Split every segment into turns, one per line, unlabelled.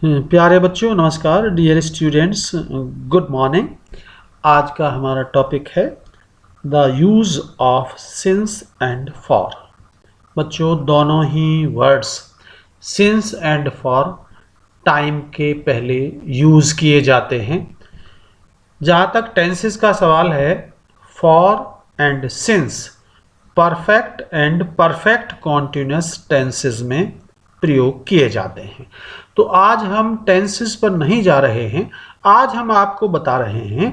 प्यारे बच्चों नमस्कार। Dear students, good morning. आज का हमारा टॉपिक है the use of since and for. बच्चों, दोनों ही words since and for time के पहले यूज़ किए जाते हैं। जहाँ तक टेंसेस का सवाल है, for and since perfect and perfect continuous tenses में प्रयोग किए जाते हैं। तो आज हम टेंसेस पर नहीं जा रहे हैं, आज हम आपको बता रहे हैं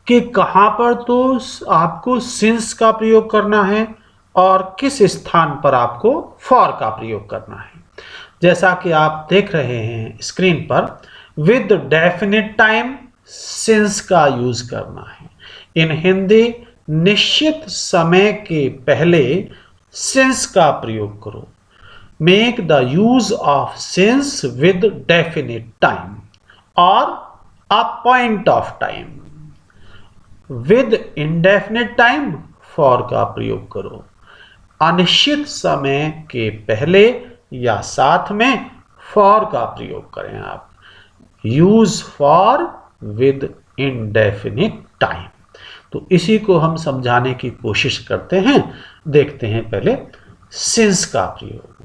कि कहाँ पर तो आपको सिंस का प्रयोग करना है और किस स्थान पर आपको फॉर का प्रयोग करना है। जैसा कि आप देख रहे हैं स्क्रीन पर, विद डेफिनिट टाइम सिंस का यूज करना है। इन हिंदी निश्चित समय के पहले सिंस का प्रयोग करो। Make the use of since with definite time और a point of time. With indefinite time for का प्रयोग करो। अनिश्चित समय के पहले या साथ में फॉर का प्रयोग करें आप। Use for with indefinite time. तो इसी को हम समझाने की कोशिश करते हैं। देखते हैं पहले सिंस का प्रयोग।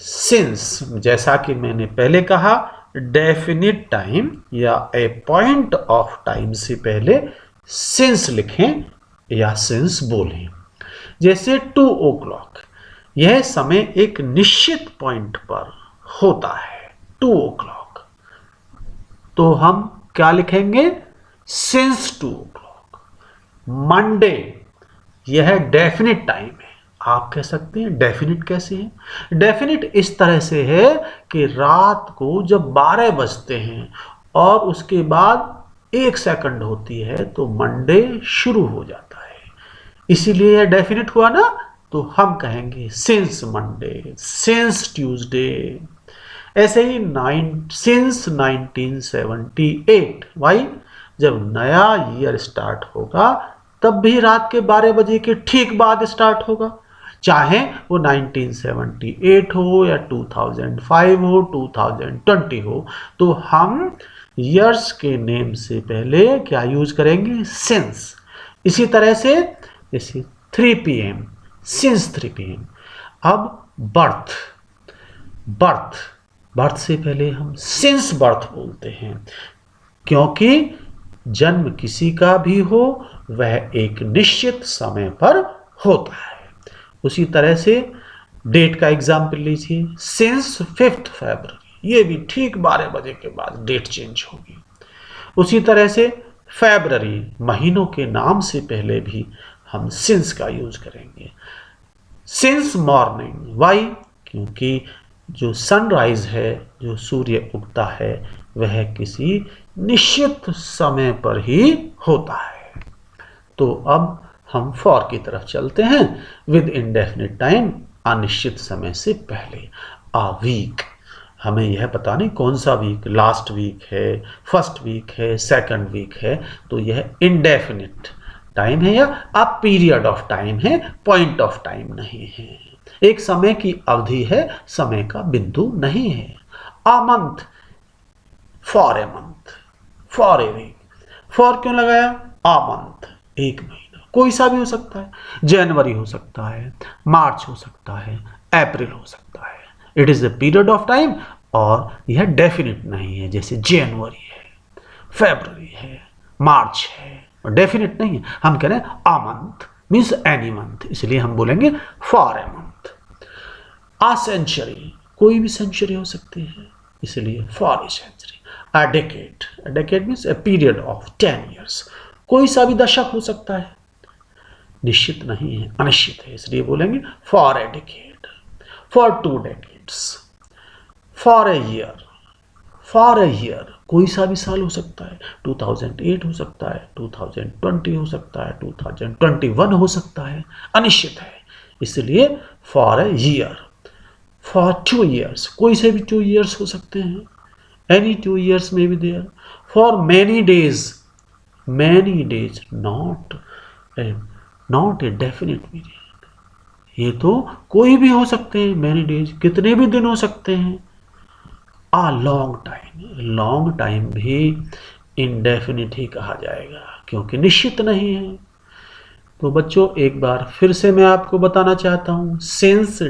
सिंस, जैसा कि मैंने पहले कहा, डेफिनिट टाइम या ए पॉइंट ऑफ टाइम से पहले सिंस लिखें या सिंस बोलें। जैसे 2 o'clock, यह समय एक निश्चित पॉइंट पर होता है। 2 o'clock, तो हम क्या लिखेंगे? Since 2 o'clock। मंडे, यह डेफिनिट टाइम है। आप कह सकते हैं डेफिनिट कैसे है? डेफिनिट इस तरह से है कि रात को जब 12 बजते हैं और उसके बाद 1 सेकंड होती है तो मंडे शुरू हो जाता है, इसीलिए यह डेफिनिट हुआ ना। तो हम कहेंगे सिंस मंडे, सिंस ट्यूसडे। ऐसे ही सिंस 1978। भाई, जब नया ईयर स्टार्ट होगा तब भी रात के 12 बजे के ठीक बाद स्टार्ट होगा, चाहे वो 1978 हो या 2005 हो, 2020 हो। तो हम ईयर्स के नेम से पहले क्या यूज करेंगे? सिंस। इसी तरह से जैसे 3 PM, सिंस 3 PM। अब बर्थ, बर्थ बर्थ से पहले हम सिंस बर्थ बोलते हैं, क्योंकि जन्म किसी का भी हो वह एक निश्चित समय पर होता है। उसी तरह से डेट का एग्जाम्पल लीजिए, सिंस 5 फरवरी। ये भी ठीक 12 बजे के बाद डेट चेंज होगी। उसी तरह से फरवरी, महीनों के नाम से पहले भी हम सिंस का यूज करेंगे। Since morning, why? क्योंकि जो सनराइज है, जो सूर्य उगता है, वह किसी निश्चित समय पर ही होता है। तो अब हम फॉर की तरफ चलते हैं। विद इंडेफिनिट टाइम, अनिश्चित समय से पहले। आ वीक, हमें यह पता नहीं कौन सा वीक, लास्ट वीक है, फर्स्ट वीक है, सेकंड वीक है, तो यह इंडेफिनिट टाइम है या अ पीरियड ऑफ टाइम है, पॉइंट ऑफ टाइम नहीं है। एक समय की अवधि है, समय का बिंदु नहीं है। A month, for a month, for a week. For क्यों लगाया? अ मंथ, एक महीना, कोई सा भी हो सकता है। जनवरी हो सकता है, मार्च हो सकता है, अप्रैल हो सकता है। It is the period of time और यह डेफिनिट नहीं है। जैसे जनवरी है, फेब्रुवरी है, मार्च है, डेफिनिट नहीं है। हम कह रहे हैं a month means any month, इसलिए हम बोलेंगे for a month. A century, कोई भी सेंचुरी हो सकती है, इसलिए for a century. A decade, a decade means a period of 10 years। कोई सा भी दशक हो सकता है, निश्चित नहीं है, अनिश्चित है, इसलिए बोलेंगे for A decade. For 2 decades, for a year, for a year, कोई सा भी साल हो सकता है। 2008 हो सकता है, 2020 हो सकता है, 2021 हो सकता है, अनिश्चित है, इसलिए for a year. For 2 years, कोई से भी 2 years हो सकते हैं, एनी 2 years में भी there. For many days, many days, not a definite period. ये तो कोई भी हो सकते हैं, मैनी डेज, कितने भी दिन हो सकते हैं। अ लॉन्ग टाइम भी इंडेफिनिट ही कहा जाएगा क्योंकि निश्चित नहीं है। तो बच्चों एक बार फिर से मैं आपको बताना चाहता हूँ, सिंस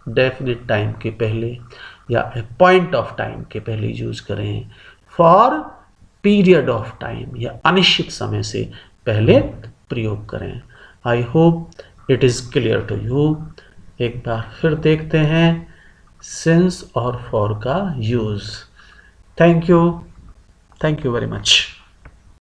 डेफिनिट टाइम के पहले या पॉइंट ऑफ टाइम के पहले यूज करें, फॉर पीरियड ऑफ टाइम या अनिश्चित समय से पहले प्रयोग करें। I hope it is clear to you. एक बार फिर देखते हैं सिंस और फॉर का use. Thank you very much.